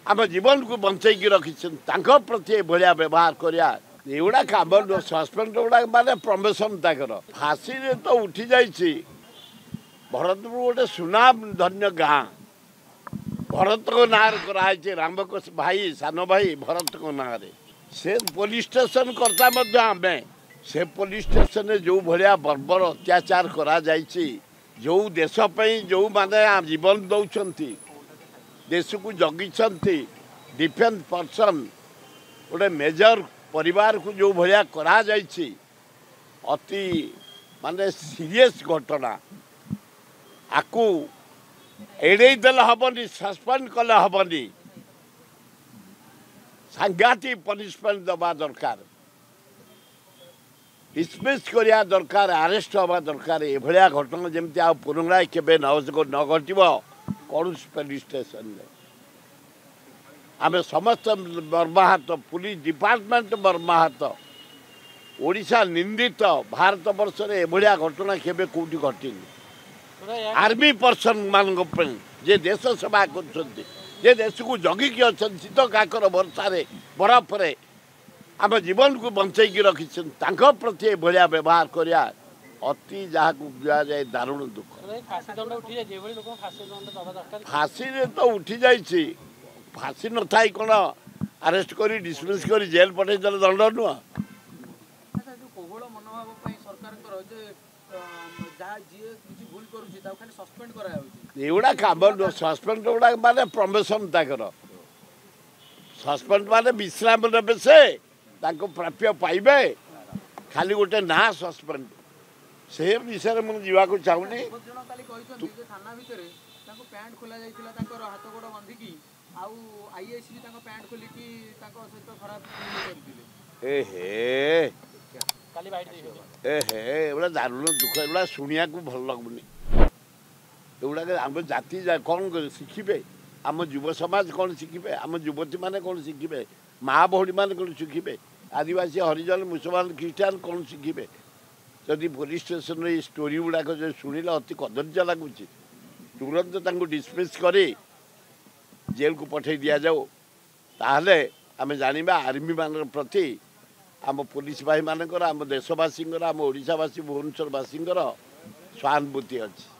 आम जीवन को बंचैकी रखी प्रति भाया व्यवहार करा एगुड़ा कम सस्पेंड गुड़ा माने प्रमोशन तक फाँसी तो उठी जाइए भरतपुर गोटे सुनाम धन्य गाँ भरत को नाँ कराई राम को भाई सान भाई भरत को नाँ से पुलिस स्टेशन करता आम से पुलिस स्टेशन जो भाया बर्बर अत्याचार करा जो देशपाई जो माने जीवन दौरान देश को जगी डिफेन्स पर्सन गोटे मेजर परिवार को जो भाया करा अति माने सीरियस घटना आकु एड़े देले हेनी सस्पेंड कले हेनी सांघातिक पनिशमेंट दबा दरकार डिसमिस करिया दरकार अरेस्ट हवा दरकार ए भलिया घटना जमती आ पुनराय केबे न घटिबो कौन पुलिस स्टेशन आम समस्त मर्माहत पुलिस डिपार्टमेंट मर्माहत ओडिशा निंदित भारत वर्ष में एभलिया घटना केबे कोठी घटिनी आर्मी पर्सन मान जे देश सेवा कर देश को जगिकी अच्छा शीत काकर वर्षारे बरफ रे आम जीवन को बंचैकी रखी प्रति भाया व्यवहार करा अति जहाँ जाए दारुण दुख फाँसी तो उठी जाइए फाँसी न था कौन अरेस्ट कर डिसमिस कर जेल पठे दंड नुह एगुड़ा कम सस्पेंड गुड़ा माने प्रमोशन तक सस्पेंड माने विश्राम ने से प्राप्य पाइबे खाली गोटे ना सस्पेंड से विषय मुझे जावाक चाहूनी एगुड़ा दारुण दुख एगुड़ा शुणा भल लगुनि एगुड़ा आम जाति कौन शिखे आम युव समाज कौन शिखे आम युवती मैंने कौन शिखे माँ भौणी मैंने कौन शिखे आदिवासी हरिजन मुसलमान ख्रीष्टान कौन शिखे जदि पुलिस स्टेशन ये स्टोरी गुड़ाक जो शुणिले अति कदर्य लगुच तुरंत डिसमिस कर जेल को पठे दि जाऊ ताहले आम जाना आर्मी मान प्रति आम पुलिस भाई मानकर आम देशवासी आम ओडावासी भुवनेश्वरवासी सहानुभूति अच्छी।